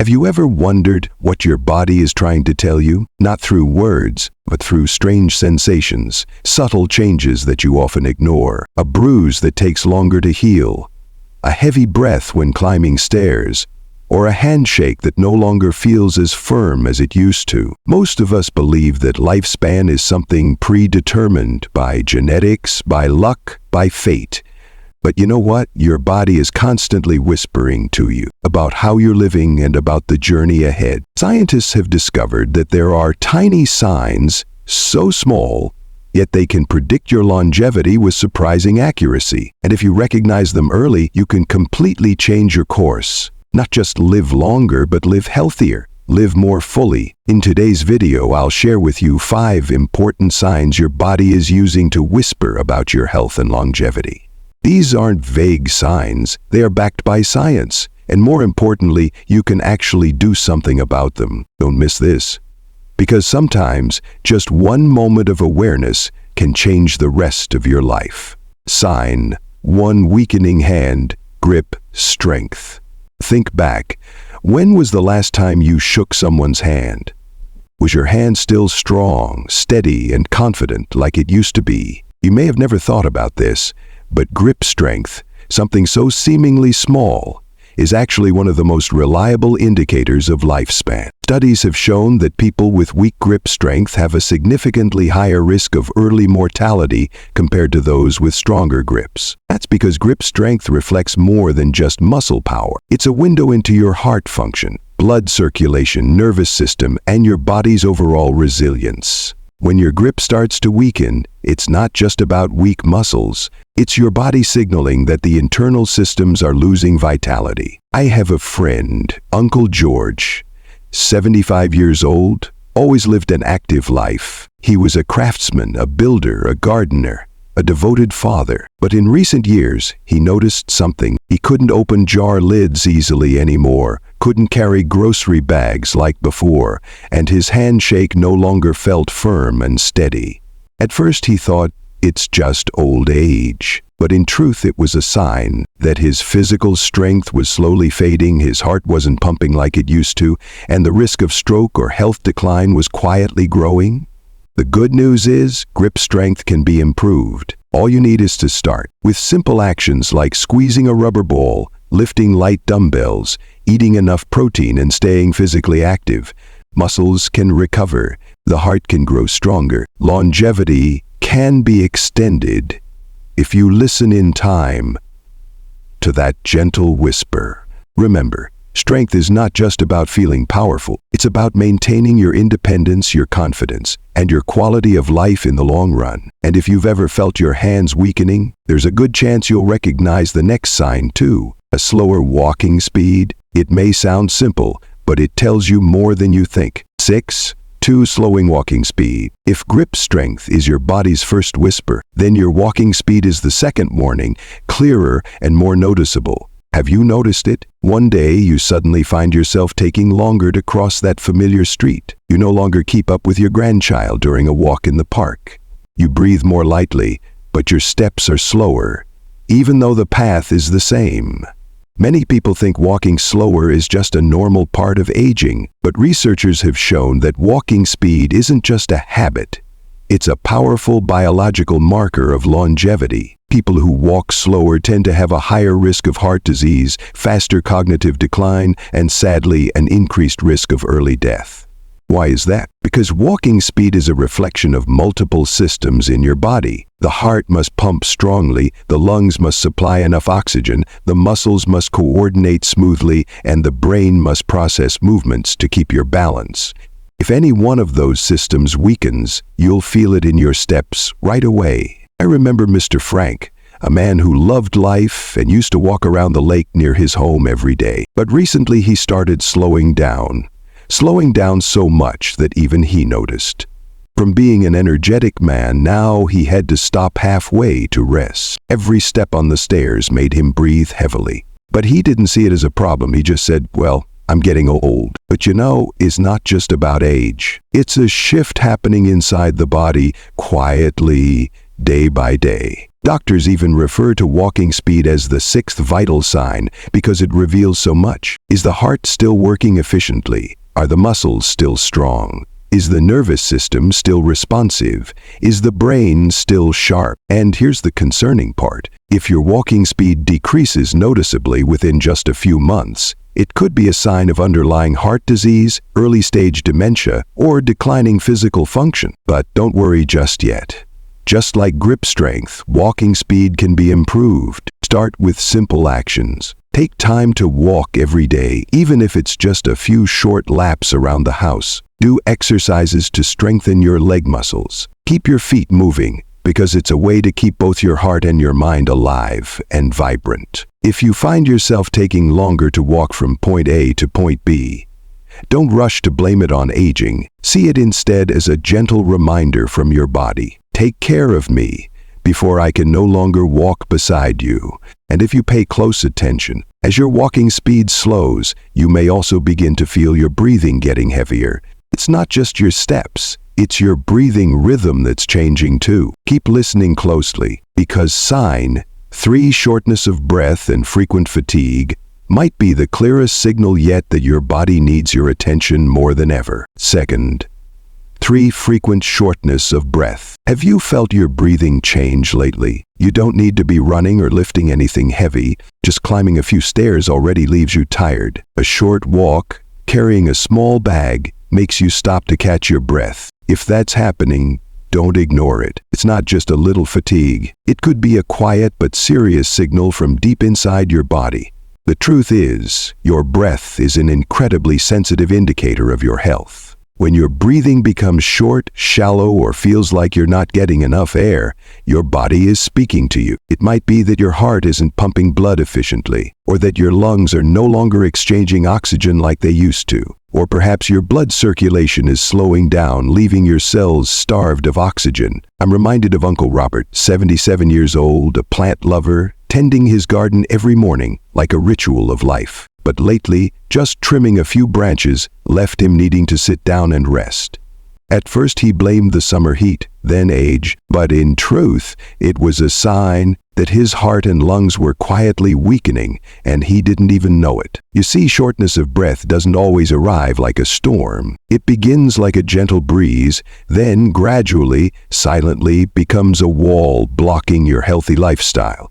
Have you ever wondered what your body is trying to tell you? Not through words, but through strange sensations, subtle changes that you often ignore, a bruise that takes longer to heal, a heavy breath when climbing stairs, or a handshake that no longer feels as firm as it used to. Most of us believe that lifespan is something predetermined by genetics, by luck, by fate. But you know what? Your body is constantly whispering to you about how you're living and about the journey ahead. Scientists have discovered that there are tiny signs, so small, yet they can predict your longevity with surprising accuracy. And if you recognize them early, you can completely change your course. Not just live longer, but live healthier, live more fully. In today's video, I'll share with you 5 important signs your body is using to whisper about your health and longevity. These aren't vague signs, they are backed by science, and more importantly, you can actually do something about them. Don't miss this. Because sometimes, just one moment of awareness can change the rest of your life. Sign 1. Weakening hand, grip, strength. Think back. When was the last time you shook someone's hand? Was your hand still strong, steady, and confident like it used to be? You may have never thought about this, but grip strength, something so seemingly small, is actually one of the most reliable indicators of lifespan. Studies have shown that people with weak grip strength have a significantly higher risk of early mortality compared to those with stronger grips. That's because grip strength reflects more than just muscle power. It's a window into your heart function, blood circulation, nervous system, and your body's overall resilience. When your grip starts to weaken, it's not just about weak muscles. It's your body signaling that the internal systems are losing vitality. I have a friend, Uncle George, 75 years old, always lived an active life. He was a craftsman, a builder, a gardener, a devoted father. But in recent years, he noticed something. He couldn't open jar lids easily anymore, couldn't carry grocery bags like before, and his handshake no longer felt firm and steady. At first he thought, it's just old age. But in truth, it was a sign that his physical strength was slowly fading, his heart wasn't pumping like it used to, and the risk of stroke or health decline was quietly growing. The good news is, grip strength can be improved. All you need is to start with simple actions like squeezing a rubber ball, lifting light dumbbells, eating enough protein, and staying physically active. Muscles can recover, the heart can grow stronger, longevity can be extended if you listen in time to that gentle whisper. Remember, strength is not just about feeling powerful. It's about maintaining your independence, your confidence, and your quality of life in the long run. And if you've ever felt your hands weakening, there's a good chance you'll recognize the next sign too. A slower walking speed. It may sound simple, but it tells you more than you think. 6. Slowing walking speed. If grip strength is your body's first whisper, then your walking speed is the second warning, clearer and more noticeable. Have you noticed it? One day you suddenly find yourself taking longer to cross that familiar street. You no longer keep up with your grandchild during a walk in the park. You breathe more lightly, but your steps are slower, even though the path is the same. Many people think walking slower is just a normal part of aging, but researchers have shown that walking speed isn't just a habit. It's a powerful biological marker of longevity. People who walk slower tend to have a higher risk of heart disease, faster cognitive decline, and sadly, an increased risk of early death. Why is that? Because walking speed is a reflection of multiple systems in your body. The heart must pump strongly, the lungs must supply enough oxygen, the muscles must coordinate smoothly, and the brain must process movements to keep your balance. If any one of those systems weakens, you'll feel it in your steps right away. I remember Mr. Frank, a man who loved life and used to walk around the lake near his home every day. But recently he started slowing down so much that even he noticed. From being an energetic man, now he had to stop halfway to rest. Every step on the stairs made him breathe heavily. But he didn't see it as a problem. He just said, well, I'm getting old. But you know, it's not just about age. It's a shift happening inside the body, quietly, day by day. Doctors even refer to walking speed as the sixth vital sign because it reveals so much. Is the heart still working efficiently? Are the muscles still strong? Is the nervous system still responsive? Is the brain still sharp? And here's the concerning part. If your walking speed decreases noticeably within just a few months, it could be a sign of underlying heart disease, early-stage dementia, or declining physical function. But don't worry just yet. Just like grip strength, walking speed can be improved. Start with simple actions. Take time to walk every day, even if it's just a few short laps around the house. Do exercises to strengthen your leg muscles. Keep your feet moving, because it's a way to keep both your heart and your mind alive and vibrant. If you find yourself taking longer to walk from point A to point B, don't rush to blame it on aging. See it instead as a gentle reminder from your body. Take care of me before I can no longer walk beside you. And if you pay close attention, as your walking speed slows, you may also begin to feel your breathing getting heavier. It's not just your steps, it's your breathing rhythm that's changing too. Keep listening closely, because sign 3, shortness of breath and frequent fatigue, might be the clearest signal yet that your body needs your attention more than ever. Second, 3, frequent shortness of breath. Have you felt your breathing change lately? You don't need to be running or lifting anything heavy. Just climbing a few stairs already leaves you tired. A short walk, carrying a small bag, makes you stop to catch your breath. If that's happening, don't ignore it. It's not just a little fatigue. It could be a quiet but serious signal from deep inside your body. The truth is, your breath is an incredibly sensitive indicator of your health. When your breathing becomes short, shallow, or feels like you're not getting enough air, your body is speaking to you. It might be that your heart isn't pumping blood efficiently, or that your lungs are no longer exchanging oxygen like they used to. Or perhaps your blood circulation is slowing down, leaving your cells starved of oxygen. I'm reminded of Uncle Robert, 77 years old, a plant lover, tending his garden every morning like a ritual of life. But lately, just trimming a few branches left him needing to sit down and rest. At first he blamed the summer heat, then age, but in truth, it was a sign that his heart and lungs were quietly weakening, and he didn't even know it. You see, shortness of breath doesn't always arrive like a storm. It begins like a gentle breeze, then gradually, silently becomes a wall blocking your healthy lifestyle.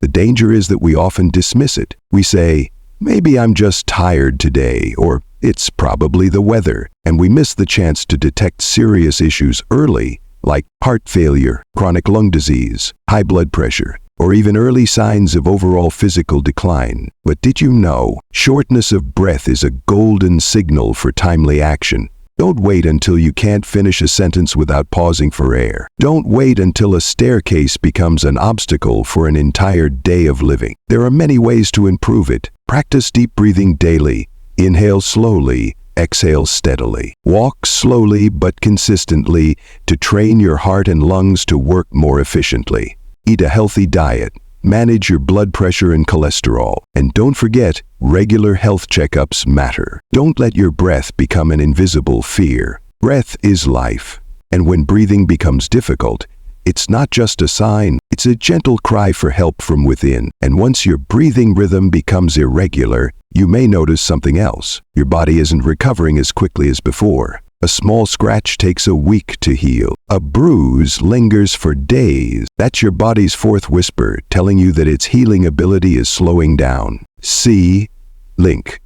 The danger is that we often dismiss it. We say, "Maybe I'm just tired today," or "It's probably the weather," and we miss the chance to detect serious issues early, like heart failure, chronic lung disease, high blood pressure, or even early signs of overall physical decline. But did you know, shortness of breath is a golden signal for timely action? Don't wait until you can't finish a sentence without pausing for air. Don't wait until a staircase becomes an obstacle for an entire day of living. There are many ways to improve it. Practice deep breathing daily. Inhale slowly, exhale steadily. Walk slowly but consistently to train your heart and lungs to work more efficiently. Eat a healthy diet. Manage your blood pressure and cholesterol. And don't forget, regular health checkups matter. Don't let your breath become an invisible fear. Breath is life. And when breathing becomes difficult, it's not just a sign, it's a gentle cry for help from within. And once your breathing rhythm becomes irregular, you may notice something else. Your body isn't recovering as quickly as before. A small scratch takes a week to heal. A bruise lingers for days. That's your body's fourth whisper, telling you that its healing ability is slowing down. See link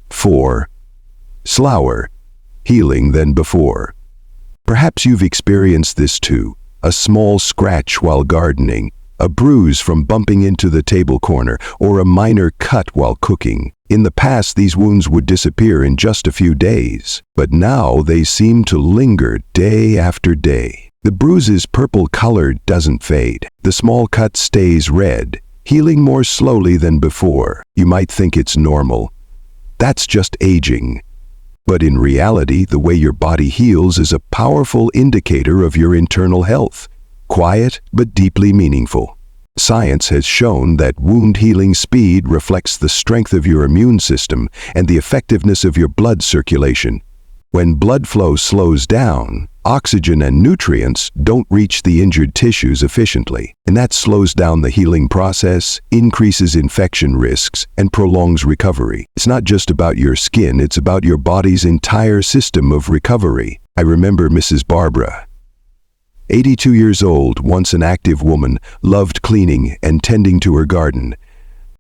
4. Slower healing than before. Perhaps you've experienced this too. A small scratch while gardening, a bruise from bumping into the table corner, or a minor cut while cooking. In the past, these wounds would disappear in just a few days, but now they seem to linger day after day. The bruise's purple color doesn't fade. The small cut stays red, healing more slowly than before. You might think it's normal. That's just aging. But in reality, the way your body heals is a powerful indicator of your internal health. Quiet, but deeply meaningful. Science has shown that wound healing speed reflects the strength of your immune system and the effectiveness of your blood circulation. When blood flow slows down, oxygen and nutrients don't reach the injured tissues efficiently, and that slows down the healing process, increases infection risks, and prolongs recovery. It's not just about your skin, it's about your body's entire system of recovery. I remember Mrs. Barbara, 82 years old, once an active woman, loved cleaning and tending to her garden.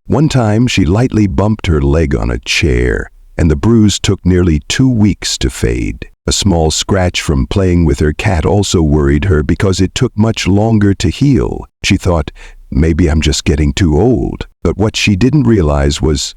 One time, she lightly bumped her leg on a chair, and the bruise took nearly 2 weeks to fade. A small scratch from playing with her cat also worried her because it took much longer to heal. She thought, maybe I'm just getting too old. But what she didn't realize was,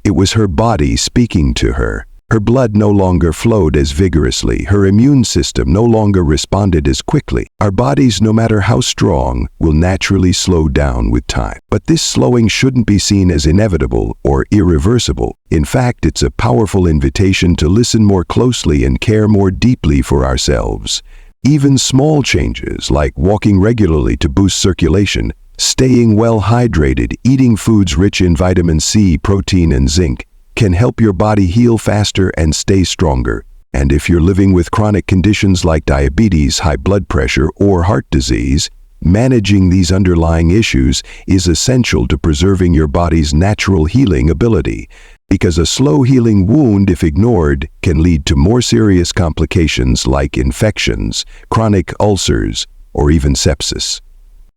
it was her body speaking to her. Her blood no longer flowed as vigorously. Her immune system no longer responded as quickly. Our bodies, no matter how strong, will naturally slow down with time. But this slowing shouldn't be seen as inevitable or irreversible. In fact, it's a powerful invitation to listen more closely and care more deeply for ourselves. Even small changes, like walking regularly to boost circulation, staying well hydrated, eating foods rich in vitamin C, protein, and zinc, can help your body heal faster and stay stronger. And if you're living with chronic conditions like diabetes, high blood pressure, or heart disease, managing these underlying issues is essential to preserving your body's natural healing ability, because a slow healing wound, if ignored, can lead to more serious complications like infections, chronic ulcers, or even sepsis.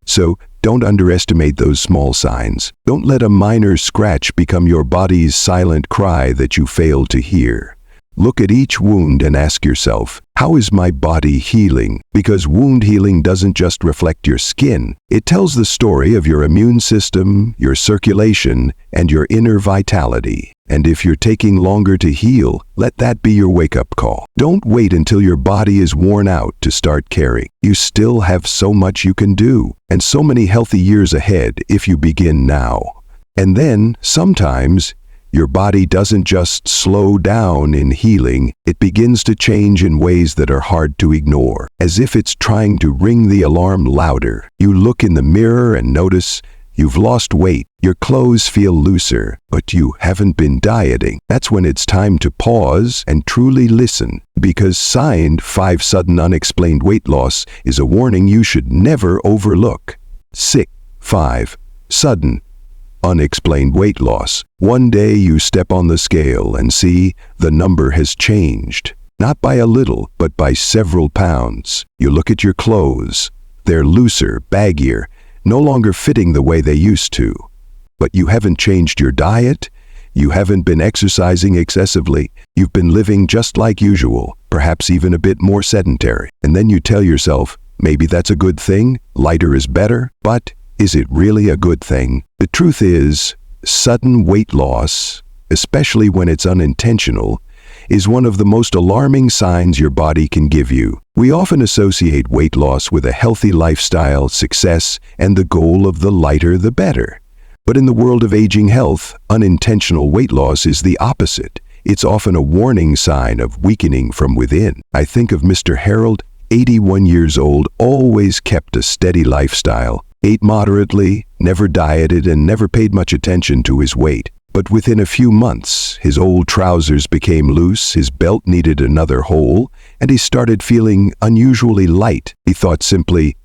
So, don't underestimate those small signs. Don't let a minor scratch become your body's silent cry that you fail to hear. Look at each wound and ask yourself, how is my body healing? Because wound healing doesn't just reflect your skin. It tells the story of your immune system, your circulation, and your inner vitality. And if you're taking longer to heal, let that be your wake-up call. Don't wait until your body is worn out to start caring. You still have so much you can do, and so many healthy years ahead if you begin now. And then, sometimes, your body doesn't just slow down in healing, it begins to change in ways that are hard to ignore. As if it's trying to ring the alarm louder. You look in the mirror and notice you've lost weight, your clothes feel looser, but you haven't been dieting. That's when it's time to pause and truly listen. Because signed 5 sudden unexplained weight loss is a warning you should never overlook. 5 sudden unexplained weight loss. One day you step on the scale and see the number has changed. Not by a little, but by several pounds. You look at your clothes. They're looser, baggier, no longer fitting the way they used to. But you haven't changed your diet. You haven't been exercising excessively. You've been living just like usual, perhaps even a bit more sedentary. And then you tell yourself, maybe that's a good thing, lighter is better, but is it really a good thing? The truth is, sudden weight loss, especially when it's unintentional, is one of the most alarming signs your body can give you. We often associate weight loss with a healthy lifestyle, success, and the goal of the lighter the better. But in the world of aging health, unintentional weight loss is the opposite. It's often a warning sign of weakening from within. I think of Mr. Harold, 81 years old, always kept a steady lifestyle, ate moderately, never dieted, and never paid much attention to his weight. But within a few months, his old trousers became loose, his belt needed another hole, and he started feeling unusually light. He thought simply,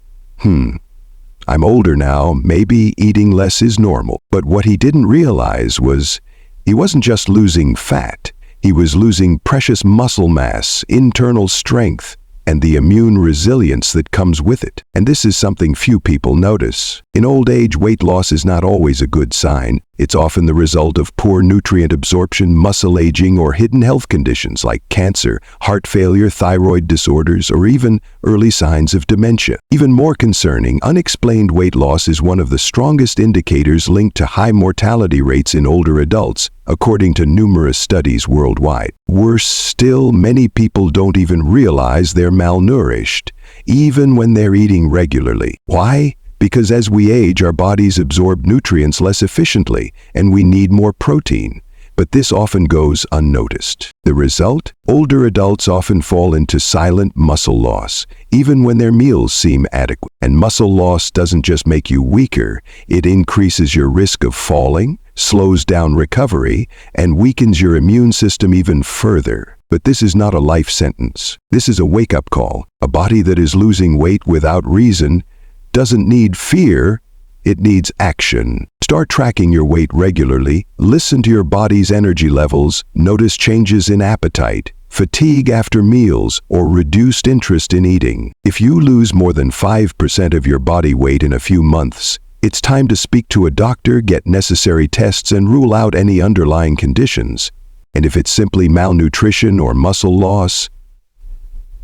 I'm older now, maybe eating less is normal. But what he didn't realize was, he wasn't just losing fat, he was losing precious muscle mass, internal strength, and the immune resilience that comes with it. And this is something few people notice. In old age, weight loss is not always a good sign. It's often the result of poor nutrient absorption, muscle aging, or hidden health conditions like cancer, heart failure, thyroid disorders, or even early signs of dementia. Even more concerning, unexplained weight loss is one of the strongest indicators linked to high mortality rates in older adults, according to numerous studies worldwide. Worse still, many people don't even realize they're malnourished, even when they're eating regularly. Why? Because as we age, our bodies absorb nutrients less efficiently, and we need more protein. But this often goes unnoticed. The result? Older adults often fall into silent muscle loss, even when their meals seem adequate. And muscle loss doesn't just make you weaker, it increases your risk of falling, slows down recovery, and weakens your immune system even further. But this is not a life sentence. This is a wake-up call. A body that is losing weight without reason doesn't need fear, it needs action. Start tracking your weight regularly, listen to your body's energy levels, notice changes in appetite, fatigue after meals, or reduced interest in eating. If you lose more than 5% of your body weight in a few months, it's time to speak to a doctor, get necessary tests, and rule out any underlying conditions. And if it's simply malnutrition or muscle loss,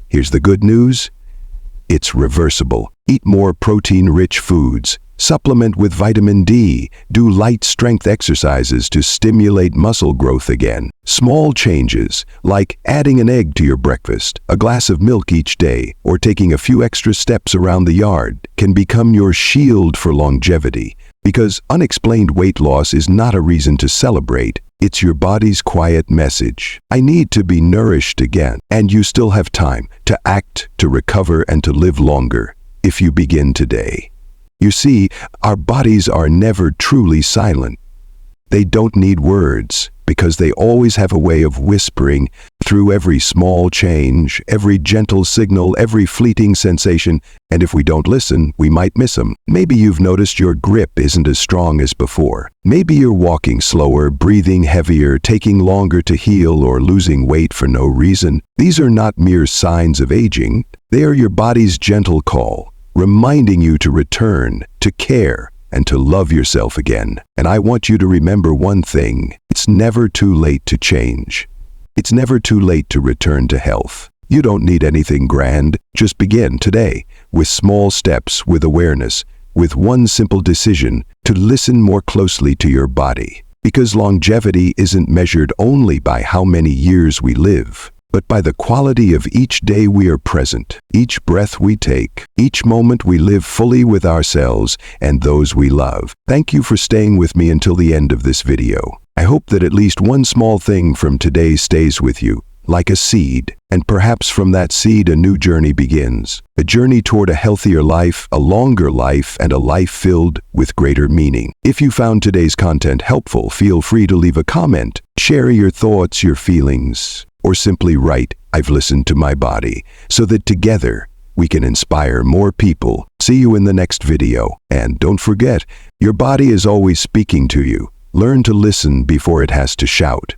here's the good news. It's reversible. Eat more protein-rich foods. Supplement with vitamin D. Do light strength exercises to stimulate muscle growth again. Small changes, like adding an egg to your breakfast, a glass of milk each day, or taking a few extra steps around the yard, can become your shield for longevity. Because unexplained weight loss is not a reason to celebrate. It's your body's quiet message. I need to be nourished again. And you still have time to act, to recover, and to live longer if you begin today. You see, our bodies are never truly silent. They don't need words, because they always have a way of whispering through every small change, every gentle signal, every fleeting sensation, and if we don't listen, we might miss them. Maybe you've noticed your grip isn't as strong as before. Maybe you're walking slower, breathing heavier, taking longer to heal, or losing weight for no reason. These are not mere signs of aging. They are your body's gentle call, reminding you to return, to care, and to love yourself again. And I want you to remember one thing. It's never too late to change. It's never too late to return to health. You don't need anything grand. Just begin today, with small steps, with awareness, with one simple decision to listen more closely to your body. Because longevity isn't measured only by how many years we live, but by the quality of each day we are present, each breath we take, each moment we live fully with ourselves and those we love. Thank you for staying with me until the end of this video. I hope that at least one small thing from today stays with you, like a seed, and perhaps from that seed a new journey begins. A journey toward a healthier life, a longer life, and a life filled with greater meaning. If you found today's content helpful, feel free to leave a comment, share your thoughts, your feelings, or simply write, "I've listened to my body," so that together we can inspire more people. See you in the next video. And don't forget, your body is always speaking to you. Learn to listen before it has to shout.